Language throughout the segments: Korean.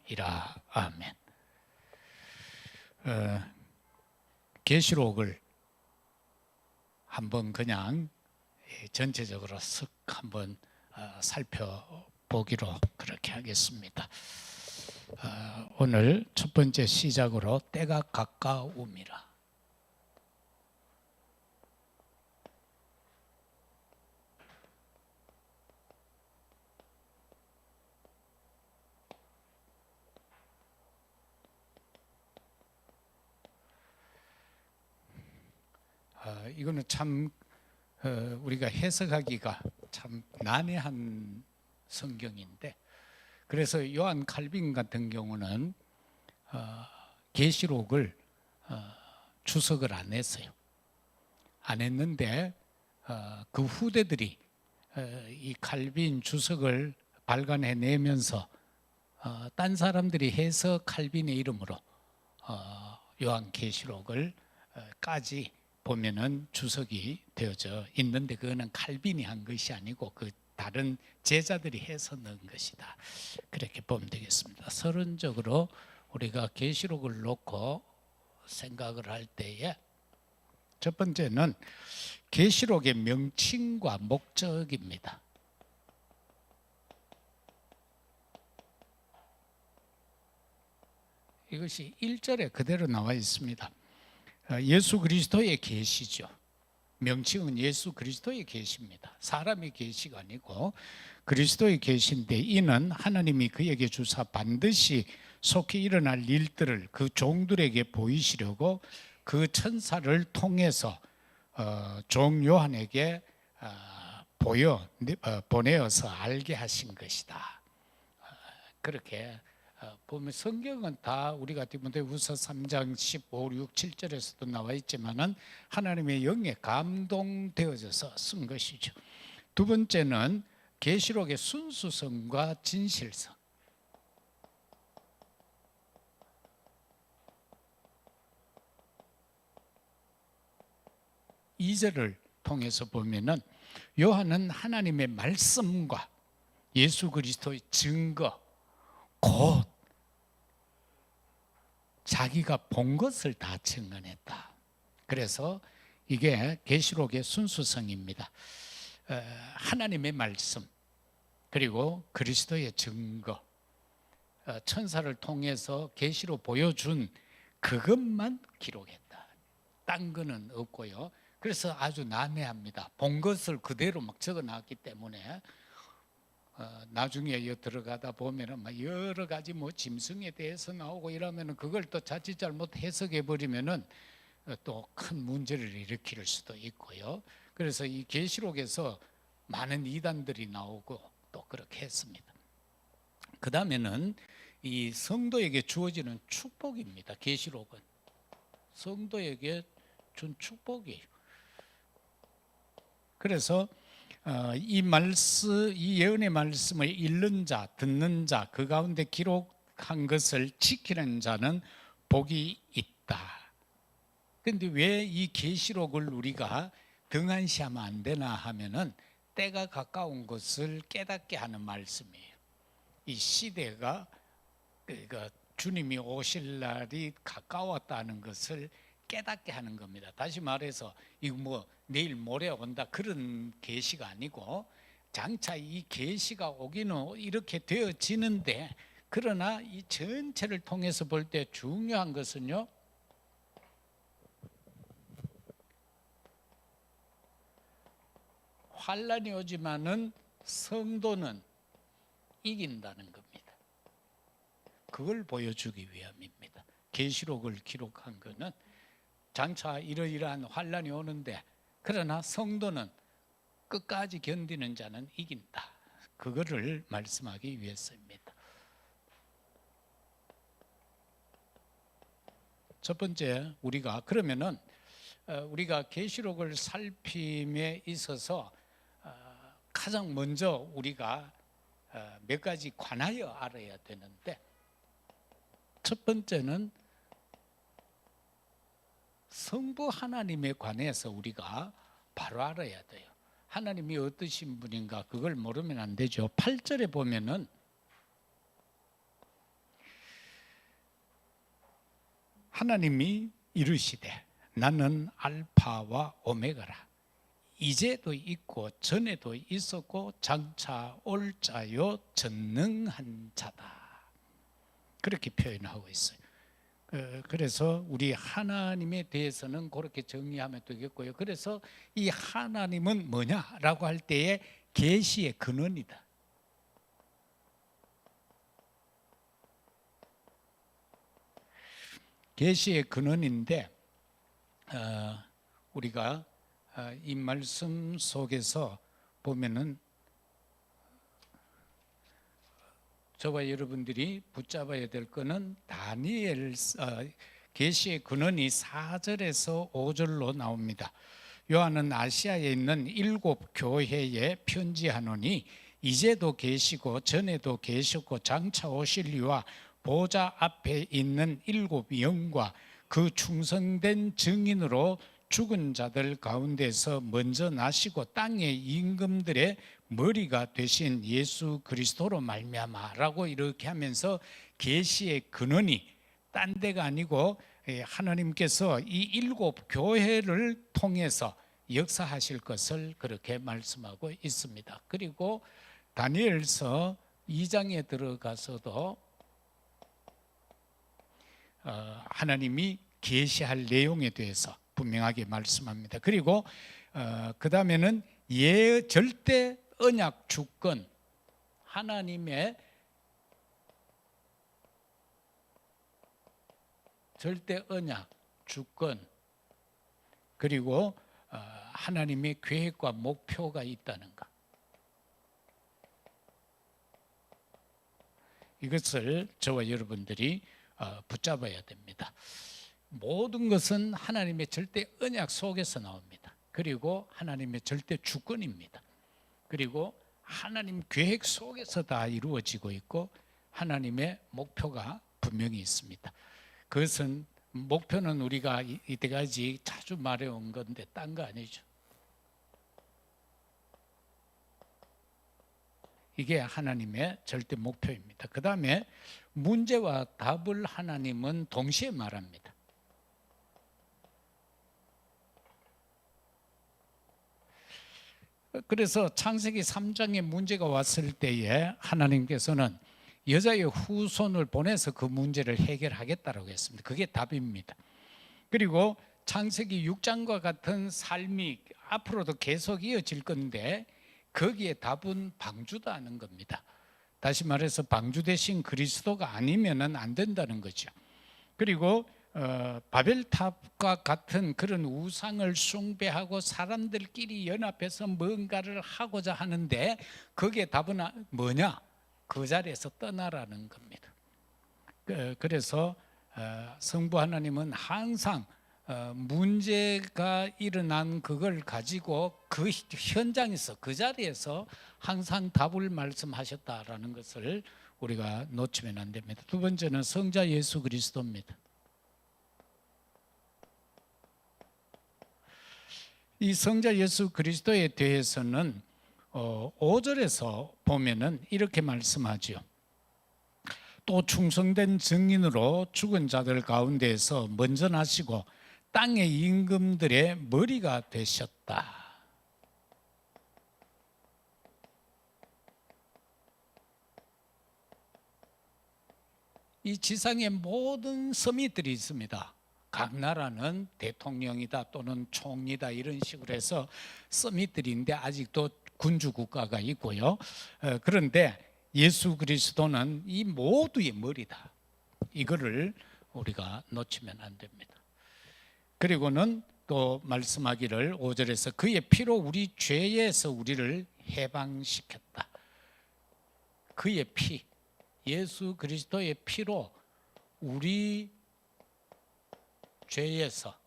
영광이라. 아멘. 계시록을 한번 그냥 전체적으로 쓱 한번 살펴보기로 그렇게 하겠습니다. 오늘 첫 번째 시작으로 때가 가까움이라. 이거는 참 우리가 해석하기가 참 난해한 성경인데, 그래서 요한 칼빈 같은 경우는 계시록을 주석을 안 했어요. 안 했는데 그 후대들이 이 칼빈 주석을 발간해내면서 딴 사람들이 해서 칼빈의 이름으로 요한 계시록을 까지 보면은 주석이 되어져 있는데, 그거는 칼빈이 한 것이 아니고 그 다른 제자들이 해서 넣은 것이다, 그렇게 보면 되겠습니다. 서론적으로 우리가 계시록을 놓고 생각을 할 때에 첫 번째는 계시록의 명칭과 목적입니다. 이것이 1절에 그대로 나와 있습니다. 예수 그리스도의 계시죠. 명칭은 예수 그리스도의 계시입니다. 사람의 계시가 아니고 그리스도의 계시인데, 이는 하나님이 그에게 주사 반드시 속히 일어날 일들을 그 종들에게 보이시려고 그 천사를 통해서 종 요한에게 보내어서 알게 하신 것이다. 그렇게 보면 성경은 다 우리가 디모데후서 3장 15, 6, 7절에서도 나와 있지만은 하나님의 영에 감동되어져서 쓴 것이죠. 두 번째는 계시록의 순수성과 진실성. 이 절을 통해서 보면은 요한은 하나님의 말씀과 예수 그리스도의 증거, 곧 자기가 본 것을 다 증언했다. 그래서 이게 계시록의 순수성입니다. 하나님의 말씀, 그리고 그리스도의 증거, 천사를 통해서 계시로 보여준 그것만 기록했다. 딴 거는 없고요. 그래서 아주 난해합니다. 본 것을 그대로 막 적어놨기 때문에 나중에 들어가다 보면은 막 여러 가지 짐승에 대해서 나오고 이러면은 그걸 또 자칫 잘못 해석해 버리면은 또 큰 문제를 일으킬 수도 있고요. 그래서 이 계시록에서 많은 이단들이 나오고 또 그렇게 했습니다. 그 다음에는 이 성도에게 주어지는 축복입니다. 계시록은 성도에게 준 축복이에요. 그래서 이 예언의 말씀을 읽는 자, 듣는 자, 그 가운데 기록한 것을 지키는 자는 복이 있다. 그런데 왜 이 계시록을 우리가 등한시하면 안 되나 하면은 때가 가까운 것을 깨닫게 하는 말씀이에요. 이 시대가 주님이 오실 날이 가까웠다는 것을 깨닫게 하는 겁니다. 다시 말해서 이거 내일 모레 온다 그런 계시가 아니고, 장차 이 계시가 오기는 이렇게 되어지는데, 그러나 이 전체를 통해서 볼 때 중요한 것은요, 환란이 오지만은 성도는 이긴다는 겁니다. 그걸 보여주기 위함입니다. 계시록을 기록한 것은 장차 이러이러한 환란이 오는데, 그러나 성도는 끝까지 견디는 자는 이긴다. 그거를 말씀하기 위해서입니다. 첫 번째, 그러면은 우리가 계시록을 살핌에 있어서 가장 먼저 우리가 몇 가지 관하여 알아야 되는데, 첫 번째는 성부 하나님에 관해서 우리가 바로 알아야 돼요. 하나님이 어떠신 분인가 그걸 모르면 안 되죠. 8절에 보면은 하나님이 이르시되 나는 알파와 오메가라. 이제도 있고 전에도 있었고 장차 올 자요 전능한 자다. 그렇게 표현하고 있어요. 그래서 우리 하나님에 대해서는 그렇게 정의하면 되겠고요. 그래서 이 하나님은 뭐냐라고 할 때에 계시의 근원이다. 계시의 근원인데 우리가 이 말씀 속에서 보면은 저와 여러분들이 붙잡아야 될 것은 다니엘 계시의 근원이 4절에서 5절로 나옵니다. 요한은 아시아에 있는 7 교회에 편지하노니 이제도 계시고 전에도 계셨고 장차 오실 이와 보좌 앞에 있는 7 영과 그 충성된 증인으로 죽은 자들 가운데서 먼저 나시고 땅의 임금들의 머리가 되신 예수 그리스도로 말미암아라고 이렇게 하면서 계시의 근원이 딴 데가 아니고 하나님께서 이 7 교회를 통해서 역사하실 것을 그렇게 말씀하고 있습니다. 그리고 다니엘서 2장에 들어가서도 하나님이 계시할 내용에 대해서 분명하게 말씀합니다. 그리고 그 다음에는 절대 언약 주권, 하나님의 절대 언약 주권, 그리고 하나님의 계획과 목표가 있다는 것, 이것을 저와 여러분들이 붙잡아야 됩니다. 모든 것은 하나님의 절대 언약 속에서 나옵니다. 그리고 하나님의 절대 주권입니다. 그리고 하나님 계획 속에서 다 이루어지고 있고 하나님의 목표가 분명히 있습니다. 그것은 목표는 우리가 이때까지 자주 말해온 건데 딴 거 아니죠. 이게 하나님의 절대 목표입니다. 그 다음에 문제와 답을 하나님은 동시에 말합니다. 그래서 창세기 3장에 문제가 왔을 때에 하나님께서는 여자의 후손을 보내서 그 문제를 해결하겠다라고 했습니다. 그게 답입니다. 그리고 창세기 6장과 같은 삶이 앞으로도 계속 이어질 건데 거기에 답은 방주다는 겁니다. 다시 말해서 방주 대신 그리스도가 아니면은 안 된다는 거죠. 그리고 바벨탑과 같은 그런 우상을 숭배하고 사람들끼리 연합해서 뭔가를 하고자 하는데 거기에 답은 뭐냐? 그 자리에서 떠나라는 겁니다. 그래서 성부 하나님은 항상 문제가 일어난 그걸 가지고 그 현장에서 그 자리에서 항상 답을 말씀하셨다라는 것을 우리가 놓치면 안 됩니다. 두 번째는 성자 예수 그리스도입니다. 이 성자 예수 그리스도에 대해서는 5절에서 보면은 이렇게 말씀하죠. 또 충성된 증인으로 죽은 자들 가운데에서 먼저 나시고 땅의 임금들의 머리가 되셨다. 이 지상의 모든 서밋들이 있습니다. 각 나라는 대통령이다 또는 총리다 이런 식으로 해서 서밋들인데 아직도 군주 국가가 있고요. 그런데 예수 그리스도는 이 모두의 머리다. 이거를 우리가 놓치면 안 됩니다. 그리고는 또 말씀하기를 5절에서 그의 피로 우리 죄에서 우리를 해방시켰다. 그의 피, 예수 그리스도의 피로 우리 죄에서,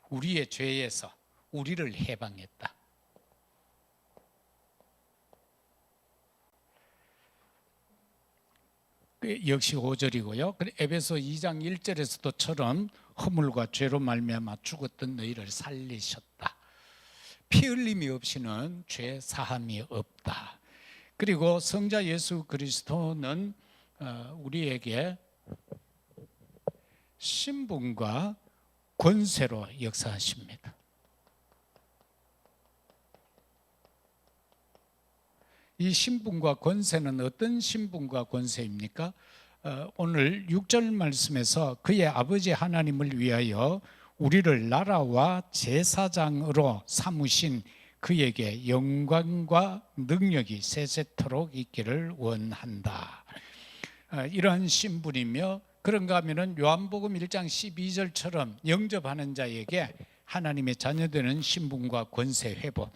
우리의 죄에서 우리를 해방했다. 역시 5절이고요. 에베소 2장 1절에서도처럼 허물과 죄로 말미암아 죽었던 너희를 살리셨다. 피 흘림이 없이는 죄 사함이 없다. 그리고 성자 예수 그리스도는 우리에게 신분과 권세로 역사하십니다. 이 신분과 권세는 어떤 신분과 권세입니까? 오늘 6절 말씀에서 그의 아버지 하나님을 위하여 우리를 나라와 제사장으로 삼으신 그에게 영광과 능력이 세세토록 있기를 원한다. 이러한 신분이며, 그런가 하면은 요한복음 1장 12절처럼 영접하는 자에게 하나님의 자녀되는 신분과 권세 회복,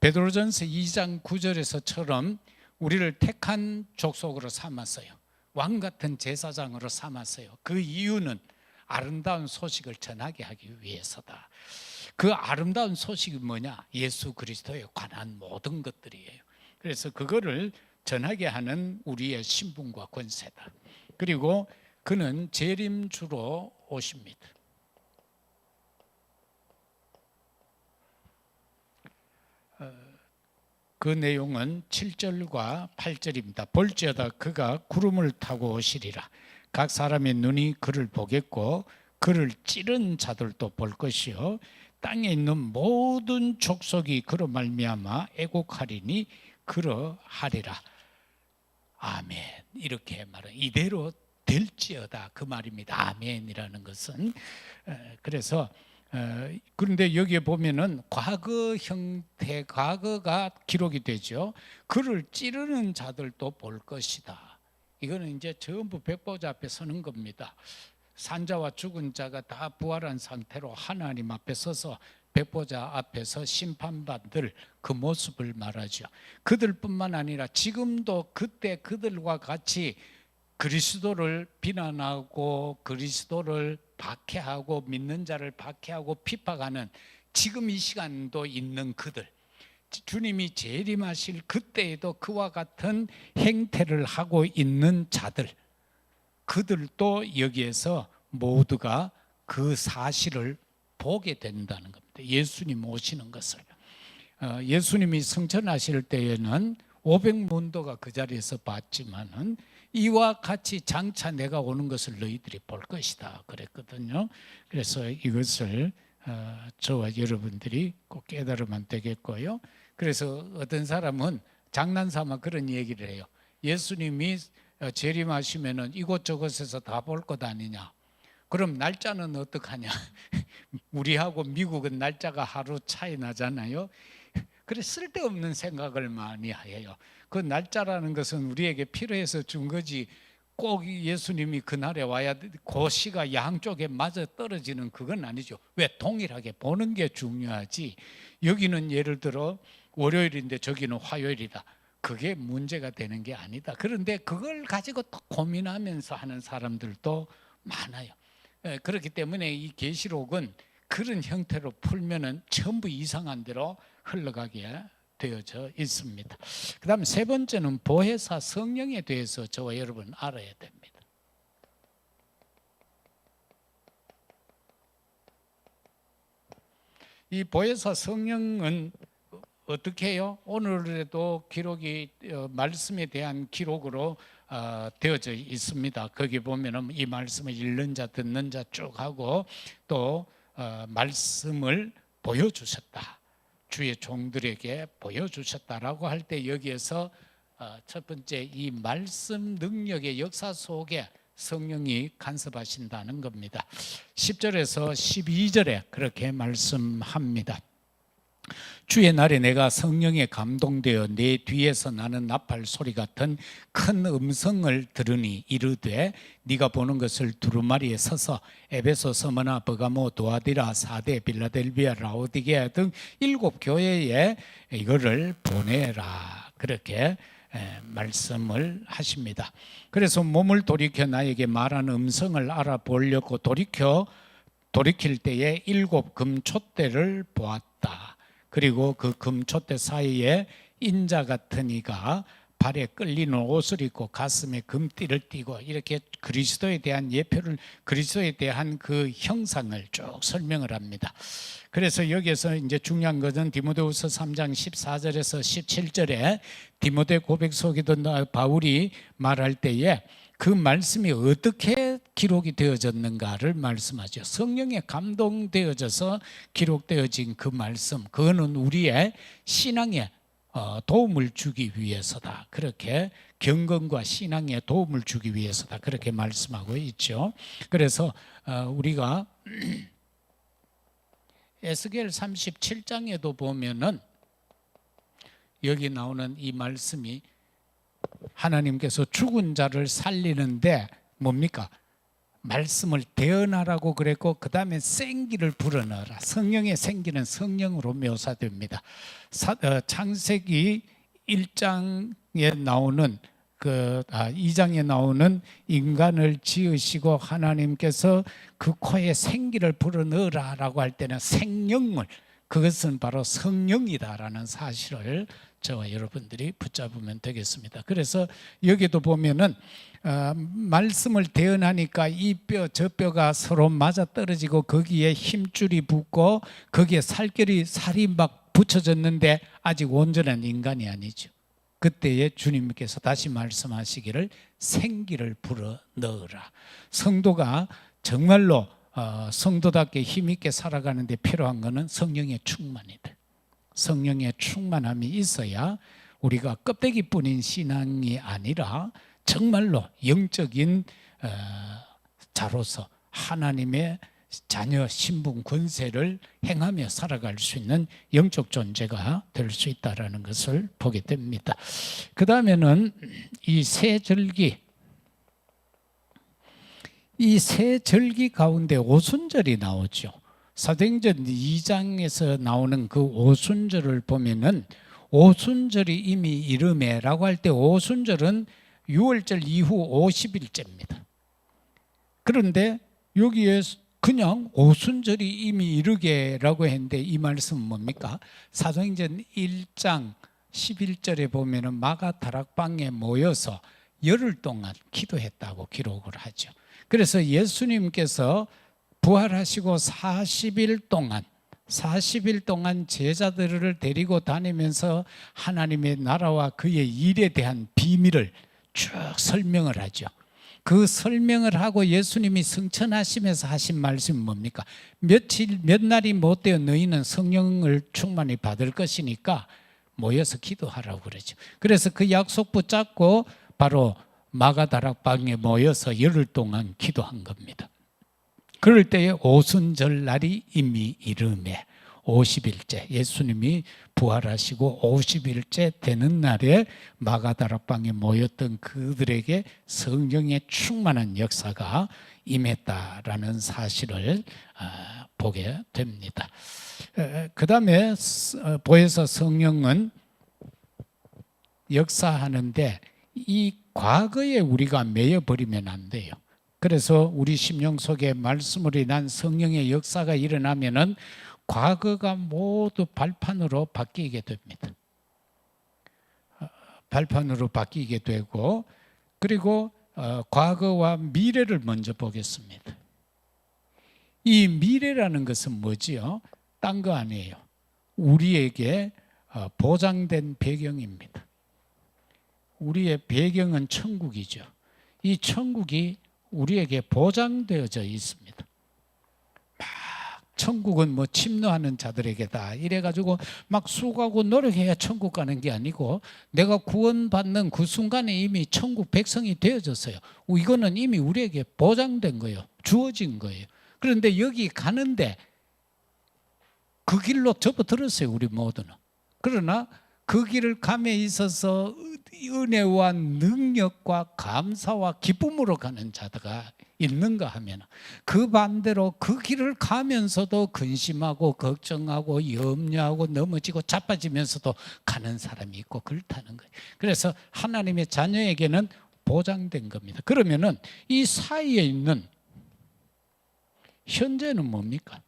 베드로전서 2장 9절에서처럼 우리를 택한 족속으로 삼았어요. 왕 같은 제사장으로 삼았어요. 그 이유는 아름다운 소식을 전하게 하기 위해서다. 그 아름다운 소식이 뭐냐? 예수 그리스도에 관한 모든 것들이에요. 그래서 그거를 전하게 하는 우리의 신분과 권세다. 그리고 그는 재림주로 오십니다. 그 내용은 7절과 8절입니다. 볼지어다 그가 구름을 타고 오시리라. 각 사람의 눈이 그를 보겠고 그를 찌른 자들도 볼 것이요 땅에 있는 모든 족속이 그로 말미암아 애곡하리니 그러하리라. 아멘. 이렇게 말은 이대로 될지어다 그 말입니다. 아멘이라는 것은. 그래서 그런데 여기에 보면은 과거 형태, 과거가 기록이 되죠. 그를 찌르는 자들도 볼 것이다. 이거는 이제 전부 백보자 앞에 서는 겁니다. 산자와 죽은 자가 다 부활한 상태로 하나님 앞에 서서 백보자 앞에서 심판받을 그 모습을 말하죠. 그들뿐만 아니라 지금도 그때 그들과 같이 그리스도를 비난하고 그리스도를 박해하고 믿는 자를 박해하고 핍박하는 지금 이 시간도 있는 그들, 주님이 재림하실 그때에도 그와 같은 행태를 하고 있는 자들, 그들도 여기에서 모두가 그 사실을 보게 된다는 겁니다. 예수님 오시는 것을. 예수님이 승천하실 때에는 500문도가 그 자리에서 봤지만은 이와 같이 장차 내가 오는 것을 너희들이 볼 것이다 그랬거든요. 그래서 이것을 저와 여러분들이 꼭 깨달으면 되겠고요. 그래서 어떤 사람은 장난삼아 그런 얘기를 해요. 예수님이 재림하시면은 이곳저곳에서 다 볼 것 아니냐. 그럼 날짜는 어떡하냐. 우리하고 미국은 날짜가 하루 차이 나잖아요. 그래 쓸데없는 생각을 많이 해요. 그 날짜라는 것은 우리에게 필요해서 준 거지 꼭 예수님이 그날에 와야 그 시가 양쪽에 맞아 떨어지는 그건 아니죠. 왜? 동일하게 보는 게 중요하지. 여기는 예를 들어 월요일인데 저기는 화요일이다. 그게 문제가 되는 게 아니다. 그런데 그걸 가지고 또 고민하면서 하는 사람들도 많아요. 그렇기 때문에 이 계시록은 그런 형태로 풀면은 전부 이상한 대로 흘러가게 되어져 있습니다. 그 다음 세 번째는 보혜사 성령에 대해서 저와 여러분 알아야 됩니다. 이 보혜사 성령은 어떻게 해요? 오늘에도 기록이 말씀에 대한 기록으로 되어져 있습니다. 거기 보면은 이 말씀을 읽는 자 듣는 자 쭉 하고 또 말씀을 보여주셨다. 주의 종들에게 보여주셨다라고 할 때 여기에서 첫 번째 이 말씀 능력의 역사 속에 성령이 간섭하신다는 겁니다. 10절에서 12절에 그렇게 말씀합니다. 주의 날에 내가 성령에 감동되어 내 뒤에서 나는 나팔 소리 같은 큰 음성을 들으니 이르되 네가 보는 것을 두루마리에 서서 에베소, 서머나, 버가모, 도아디라, 사데, 빌라델비아, 라오디게아 등 7 교회에 이거를 보내라. 그렇게 말씀을 하십니다. 그래서 몸을 돌이켜 나에게 말하는 음성을 알아보려고 돌이킬 때에 7 금촛대를 보았다. 그리고 그 금촛대 사이에 인자 같은 이가 발에 끌리는 옷을 입고 가슴에 금띠를 띠고 이렇게 그리스도에 대한 예표를, 그리스도에 대한 그 형상을 쭉 설명을 합니다. 그래서 여기에서 이제 중요한 것은 디모데후서 3장 14절에서 17절에 디모데 고백 속에도 바울이 말할 때에 그 말씀이 어떻게 기록이 되어졌는가를 말씀하죠. 성령에 감동되어져서 기록되어진 그 말씀, 그거는 우리의 신앙에 도움을 주기 위해서다. 그렇게 경건과 신앙에 도움을 주기 위해서다. 그렇게 말씀하고 있죠. 그래서 우리가 에스겔 37장에도 보면은 여기 나오는 이 말씀이 하나님께서 죽은 자를 살리는데 뭡니까? 말씀을 대언하라고 그랬고 그 다음에 생기를 불어넣어라. 성령의 생기는 성령으로 묘사됩니다. 창세기 1장에 나오는 2장에 나오는 인간을 지으시고 하나님께서 그 코에 생기를 불어넣으라라고 할 때는 생명을, 그것은 바로 성령이다라는 사실을 저와 여러분들이 붙잡으면 되겠습니다. 그래서 여기도 보면은 말씀을 대언하니까 이 뼈 저 뼈가 서로 맞아 떨어지고 거기에 힘줄이 붙고 거기에 살이 막 붙여졌는데 아직 온전한 인간이 아니죠. 그때에 주님께서 다시 말씀하시기를 생기를 불어 넣으라. 성도가 정말로 성도답게 힘있게 살아가는데 필요한 것은 성령의 충만이다. 성령의 충만함이 있어야 우리가 껍데기뿐인 신앙이 아니라 정말로 영적인 자로서 하나님의 자녀 신분 권세를 행하며 살아갈 수 있는 영적 존재가 될 수 있다는 것을 보게 됩니다. 그 다음에는 이 세 절기 가운데 오순절이 나오죠. 사도행전 2장에서 나오는 그 오순절을 보면은 오순절이 이미 이르매라고 할 때 오순절은 6월절 이후 50일째입니다. 그런데 여기에 그냥 오순절이 이미 이르게라고 했는데 이 말씀은 뭡니까? 사도행전 1장 11절에 보면은 마가 다락방에 모여서 열흘 동안 기도했다고 기록을 하죠. 그래서 예수님께서 부활하시고 40일 동안 제자들을 데리고 다니면서 하나님의 나라와 그의 일에 대한 비밀을 쭉 설명을 하죠. 그 설명을 하고 예수님이 승천하시면서 하신 말씀이 뭡니까? 몇 날이 못 되어 너희는 성령을 충만히 받을 것이니까 모여서 기도하라고 그러죠. 그래서 그 약속 붙잡고 바로 마가다락방에 모여서 열흘 동안 기도한 겁니다. 그럴 때에 오순절 날이 이미 이르매 50일째, 예수님이 부활하시고 50일째 되는 날에 마가다락방에 모였던 그들에게 성령의 충만한 역사가 임했다라는 사실을 보게 됩니다. 그 다음에 보혜사 성령은 역사하는데 이 과거에 우리가 매여버리면 안 돼요. 그래서 우리 심령 속에 말씀으로 인한 성령의 역사가 일어나면은 과거가 모두 발판으로 바뀌게 됩니다. 발판으로 바뀌게 되고, 그리고 과거와 미래를 먼저 보겠습니다. 이 미래라는 것은 뭐지요? 딴 거 아니에요. 우리에게 보장된 배경입니다. 우리의 배경은 천국이죠. 이 천국이 우리에게 보장되어져 있습니다. 천국은 뭐 침노하는 자들에게다 이래가지고 막 수고하고 노력해야 천국 가는 게 아니고 내가 구원받는 그 순간에 이미 천국 백성이 되어졌어요. 이거는 이미 우리에게 보장된 거예요. 주어진 거예요. 그런데 여기 가는데 그 길로 접어들었어요. 우리 모두는. 그러나 그 길을 감에 있어서 은혜와 능력과 감사와 기쁨으로 가는 자가 있는가 하면 그 반대로 그 길을 가면서도 근심하고 걱정하고 염려하고 넘어지고 자빠지면서도 가는 사람이 있고 그렇다는 거예요. 그래서 하나님의 자녀에게는 보장된 겁니다. 그러면은 이 사이에 있는 현재는 뭡니까?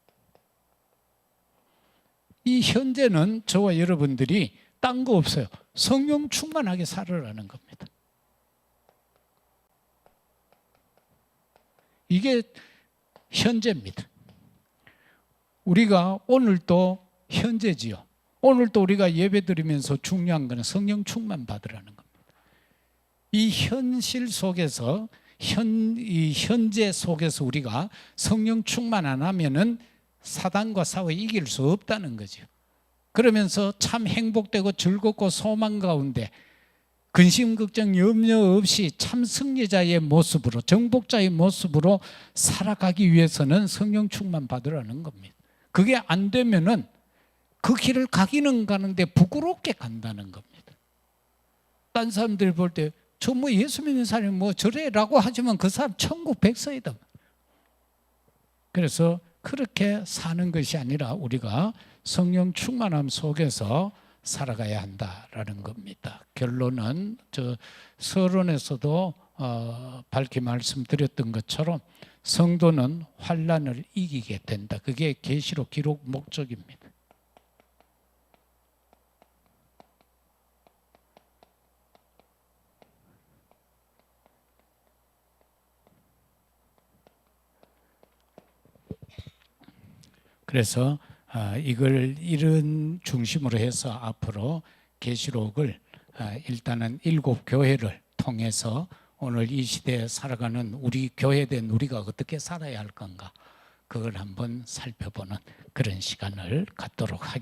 이 현재는 저와 여러분들이 딴 거 없어요. 성령 충만하게 살으라는 겁니다. 이게 현재입니다. 우리가 오늘도 현재지요. 오늘도 우리가 예배 드리면서 중요한 것은 성령 충만 받으라는 겁니다. 이 현실 속에서 이 현재 속에서 우리가 성령 충만 안 하면은 사단과 싸워 이길 수 없다는 거죠. 그러면서 참 행복되고 즐겁고 소망 가운데 근심 걱정 염려 없이 참 승리자의 모습으로, 정복자의 모습으로 살아가기 위해서는 성령 충만 받으라는 겁니다. 그게 안 되면은 그 길을 가기는 가는데 부끄럽게 간다는 겁니다. 딴 사람들 볼 때 저 뭐 예수 믿는 사람이 뭐 저래라고 하지만 그 사람 천국 백성이다. 그래서 그렇게 사는 것이 아니라 우리가 성령 충만함 속에서 살아가야 한다라는 겁니다. 결론은 저 서론에서도 밝게 말씀드렸던 것처럼 성도는 환난을 이기게 된다. 그게 계시록 기록 목적입니다. 그래서 이걸 이런 중심으로 해서 앞으로 계시록을 일단은 7교회를 통해서 오늘 이 시대에 살아가는 우리 교회된 우리가 어떻게 살아야 할 건가, 그걸 한번 살펴보는 그런 시간을 갖도록 하겠습니다.